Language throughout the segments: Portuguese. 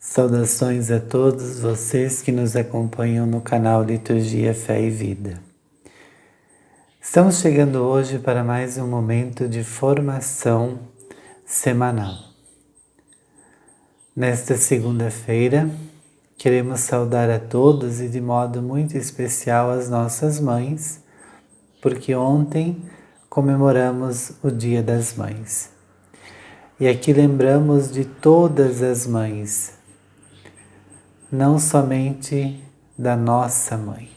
Saudações a todos vocês que nos acompanham no canal Liturgia, Fé e Vida. Estamos chegando hoje para mais um momento de formação semanal. Nesta segunda-feira, queremos saudar a todos e de modo muito especial as nossas mães, porque ontem comemoramos o Dia das Mães. E aqui lembramos de todas as mães, não somente da nossa mãe,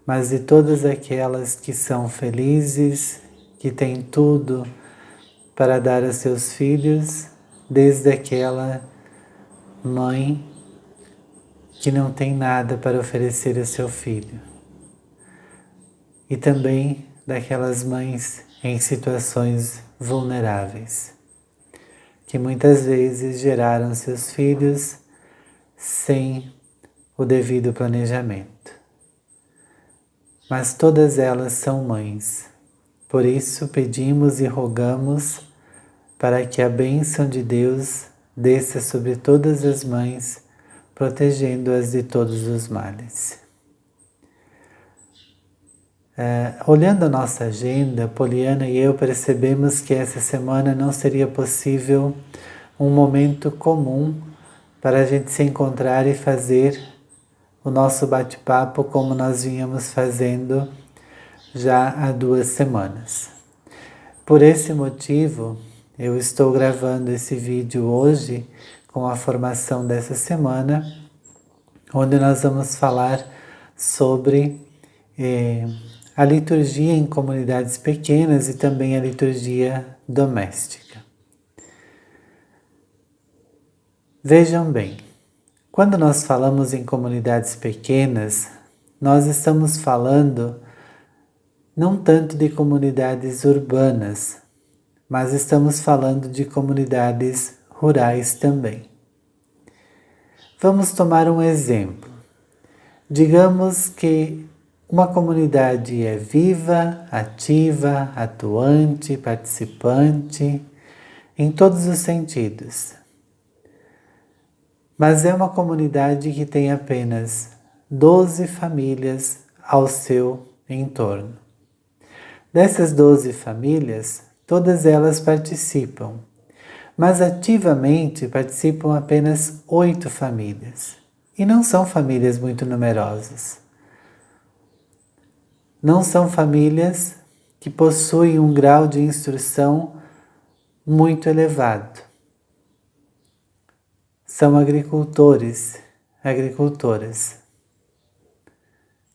mas de todas aquelas que são felizes, que têm tudo para dar a seus filhos, desde aquela mãe que não tem nada para oferecer a seu filho. E também daquelas mães em situações vulneráveis, que muitas vezes geraram seus filhos sem o devido planejamento. Mas todas elas são mães, por isso pedimos e rogamos para que a bênção de Deus desça sobre todas as mães, protegendo-as de todos os males. Olhando a nossa agenda, Poliana e eu percebemos que essa semana não seria possível um momento comum para a gente se encontrar e fazer o nosso bate-papo como nós vínhamos fazendo já há 2 semanas. Por esse motivo, eu estou gravando esse vídeo hoje com a formação dessa semana, onde nós vamos falar sobre a liturgia em comunidades pequenas e também a liturgia doméstica. Vejam bem, quando nós falamos em comunidades pequenas, nós estamos falando não tanto de comunidades urbanas, mas estamos falando de comunidades rurais também. Vamos tomar um exemplo. Digamos que uma comunidade é viva, ativa, atuante, participante, em todos os sentidos. Mas é uma comunidade que tem apenas 12 famílias ao seu entorno. Dessas 12 famílias, todas elas participam, mas ativamente participam apenas 8 famílias. E não são famílias muito numerosas. Não são famílias que possuem um grau de instrução muito elevado. São agricultores, agricultoras,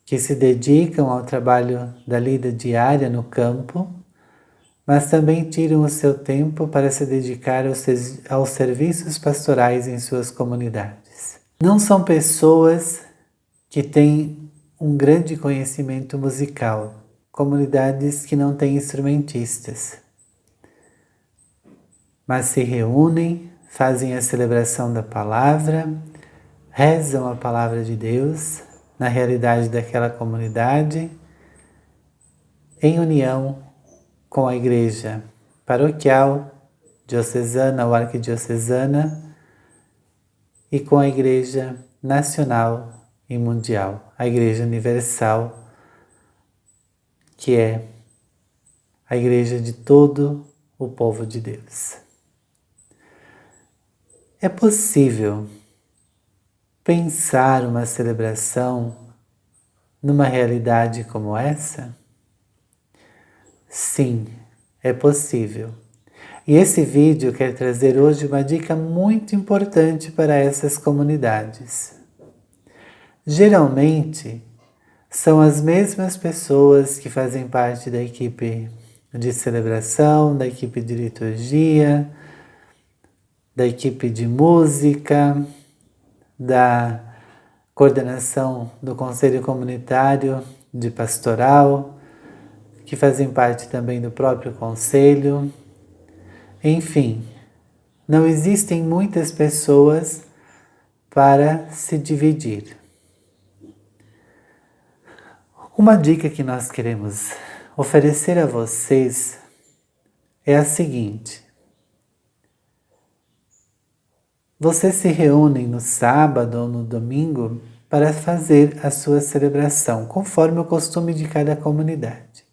que se dedicam ao trabalho da lida diária no campo, mas também tiram o seu tempo para se dedicar aos serviços pastorais em suas comunidades. Não são pessoas que têm um grande conhecimento musical, comunidades que não têm instrumentistas, mas se reúnem, fazem a celebração da palavra, rezam a palavra de Deus na realidade daquela comunidade, em união com a igreja paroquial, diocesana ou arquidiocesana e com a igreja nacional e mundial, a igreja universal, que é a igreja de todo o povo de Deus. É possível pensar uma celebração numa realidade como essa? Sim, é possível. E esse vídeo quer trazer hoje uma dica muito importante para essas comunidades. Geralmente, são as mesmas pessoas que fazem parte da equipe de celebração, da equipe de liturgia, da equipe de música, da coordenação do Conselho Comunitário de Pastoral, que fazem parte também do próprio Conselho. Enfim, não existem muitas pessoas para se dividir. Uma dica que nós queremos oferecer a vocês é a seguinte: vocês se reúnem no sábado ou no domingo para fazer a sua celebração, conforme o costume de cada comunidade.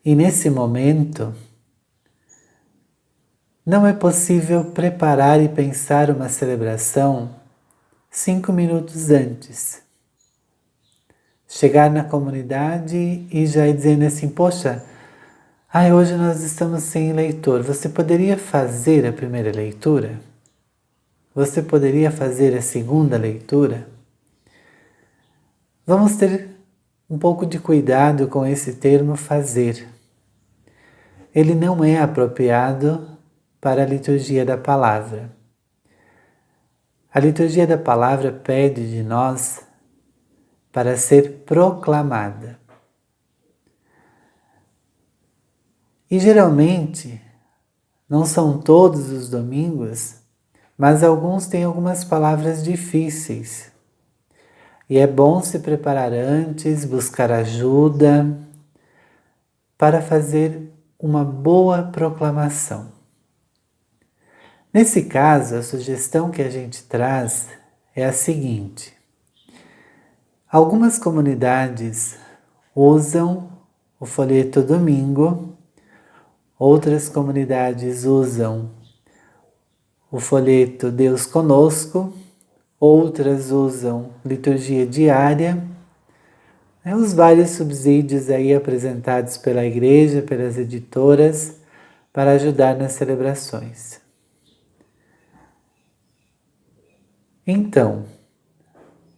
E nesse momento, não é possível preparar e pensar uma celebração 5 minutos antes. Chegar na comunidade e já ir dizendo assim, poxa, hoje nós estamos sem leitor. Você poderia fazer a primeira leitura? Você poderia fazer a segunda leitura? Vamos ter um pouco de cuidado com esse termo fazer. Ele não é apropriado para a liturgia da palavra. A liturgia da palavra pede de nós para ser proclamada. E geralmente, não são todos os domingos, mas alguns têm algumas palavras difíceis. E é bom se preparar antes, buscar ajuda para fazer uma boa proclamação. Nesse caso, a sugestão que a gente traz é a seguinte. Algumas comunidades usam o folheto domingo, outras comunidades usam o folheto Deus Conosco, outras usam liturgia diária, os vários subsídios aí apresentados pela igreja, pelas editoras, para ajudar nas celebrações. Então,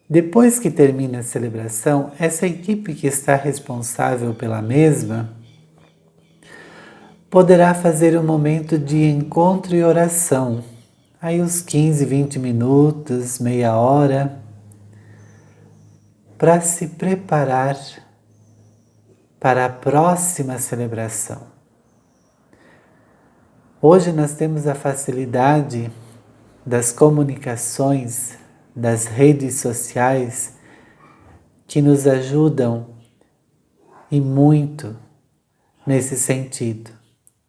depois que termina a celebração, essa equipe que está responsável pela mesma poderá fazer um momento de encontro e oração, aí uns 15, 20 minutos, meia hora, para se preparar para a próxima celebração. Hoje nós temos a facilidade das comunicações, das redes sociais, que nos ajudam e muito nesse sentido.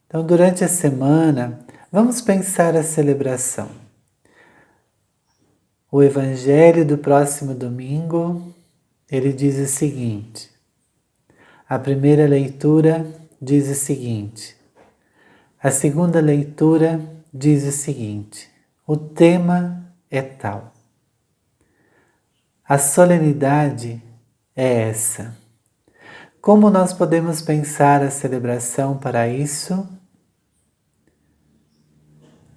Então, durante a semana, vamos pensar a celebração. O Evangelho do próximo domingo, ele diz o seguinte. A primeira leitura diz o seguinte. A segunda leitura diz o seguinte. O tema é tal. A solenidade é essa. Como nós podemos pensar a celebração para isso?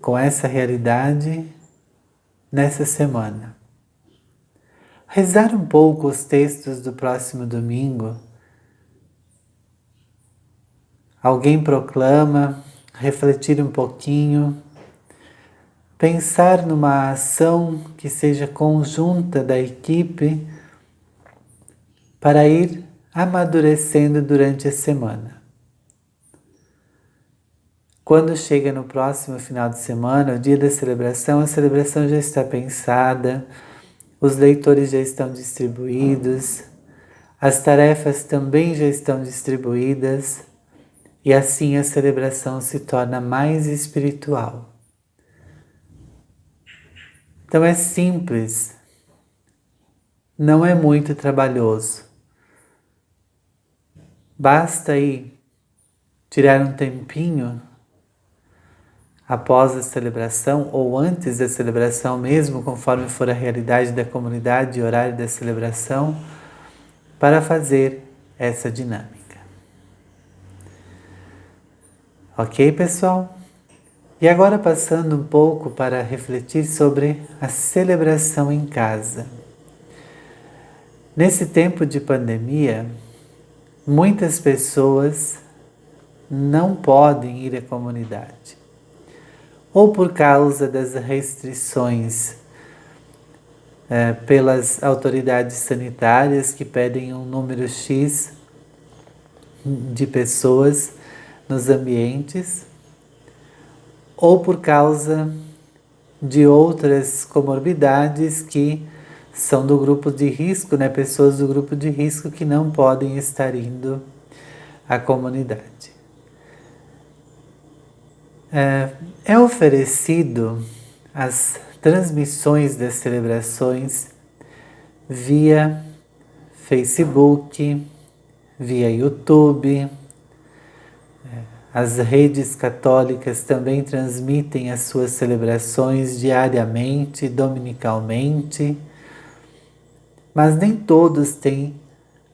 Com essa realidade nessa semana. Rezar um pouco os textos do próximo domingo. Alguém proclama, refletir um pouquinho, pensar numa ação que seja conjunta da equipe para ir amadurecendo durante a semana. Quando chega no próximo final de semana, o dia da celebração, a celebração já está pensada, os leitores já estão distribuídos, as tarefas também já estão distribuídas, e assim a celebração se torna mais espiritual. Então é simples, não é muito trabalhoso. Basta aí tirar um tempinho após a celebração ou antes da celebração mesmo, conforme for a realidade da comunidade e horário da celebração, para fazer essa dinâmica. Ok, pessoal? E agora passando um pouco para refletir sobre a celebração em casa. Nesse tempo de pandemia, muitas pessoas não podem ir à comunidade, ou por causa das restrições pelas autoridades sanitárias que pedem um número X de pessoas nos ambientes, ou por causa de outras comorbidades que são do grupo de risco, pessoas do grupo de risco que não podem estar indo à comunidade. É oferecido as transmissões das celebrações via Facebook, via YouTube. As redes católicas também transmitem as suas celebrações diariamente, dominicalmente, mas nem todos têm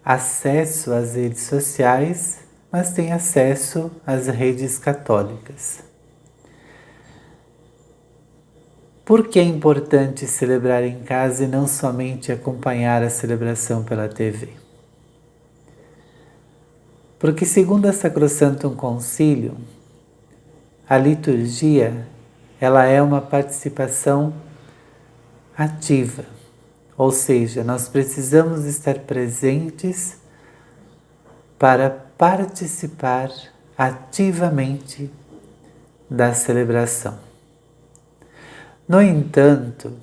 acesso às redes sociais, mas têm acesso às redes católicas. Por que é importante celebrar em casa e não somente acompanhar a celebração pela TV? Porque, segundo a Sacrosanctum Concilium, a liturgia ela é uma participação ativa, ou seja, nós precisamos estar presentes para participar ativamente da celebração. No entanto,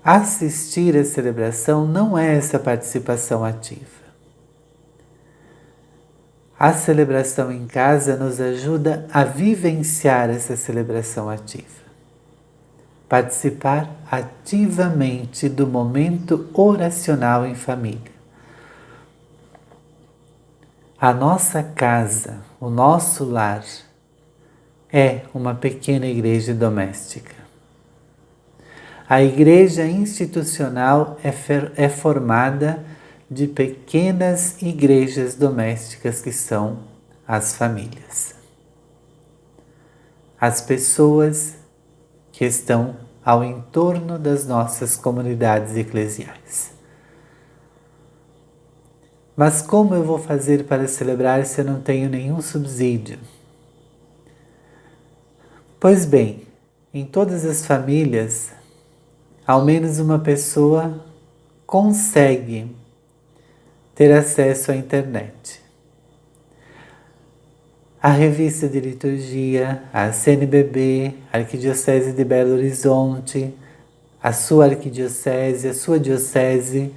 assistir à celebração não é essa participação ativa. A celebração em casa nos ajuda a vivenciar essa celebração ativa. Participar ativamente do momento oracional em família. A nossa casa, o nosso lar, é uma pequena igreja doméstica. A igreja institucional é formada de pequenas igrejas domésticas que são as famílias. As pessoas que estão ao entorno das nossas comunidades eclesiais. Mas como eu vou fazer para celebrar se eu não tenho nenhum subsídio? Pois bem, em todas as famílias, ao menos uma pessoa consegue ter acesso à internet. A revista de liturgia, a CNBB, a Arquidiocese de Belo Horizonte, a sua arquidiocese, a sua diocese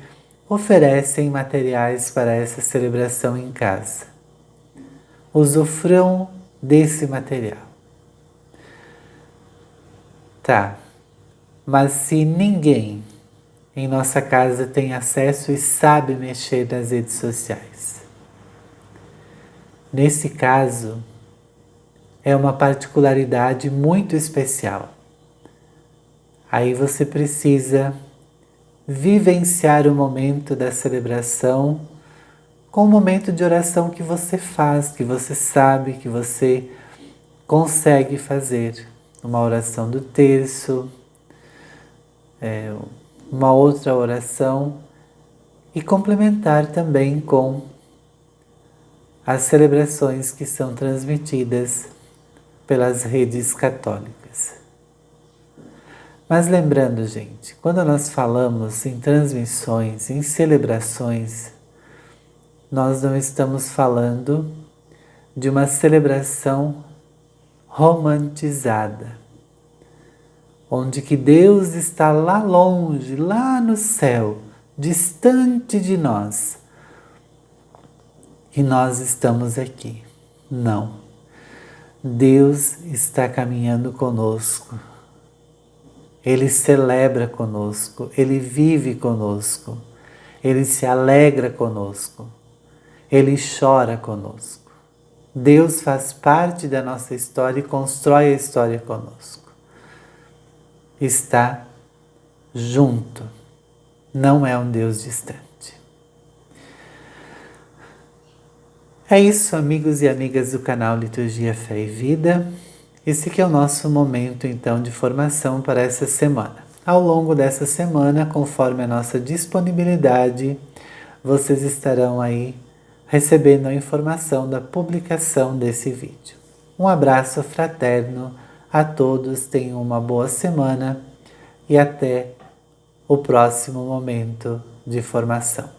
oferecem materiais para essa celebração em casa. Usufruam desse material. Tá, mas se ninguém em nossa casa tem acesso e sabe mexer nas redes sociais, nesse caso, é uma particularidade muito especial. Aí você precisa vivenciar o momento da celebração com o momento de oração que você faz, que você sabe, que você consegue fazer. Uma oração do terço, uma outra oração, e complementar também com as celebrações que são transmitidas pelas redes católicas. Mas lembrando, gente, quando nós falamos em transmissões, em celebrações, nós não estamos falando de uma celebração romantizada, onde que Deus está lá longe, lá no céu, distante de nós, e nós estamos aqui. Não. Deus está caminhando conosco. Ele celebra conosco, Ele vive conosco, Ele se alegra conosco, Ele chora conosco. Deus faz parte da nossa história e constrói a história conosco. Está junto, não é um Deus distante. É isso, amigos e amigas do canal Liturgia, Fé e Vida. Esse aqui é o nosso momento, então, de formação para essa semana. Ao longo dessa semana, conforme a nossa disponibilidade, vocês estarão aí recebendo a informação da publicação desse vídeo. Um abraço fraterno a todos, tenham uma boa semana e até o próximo momento de formação.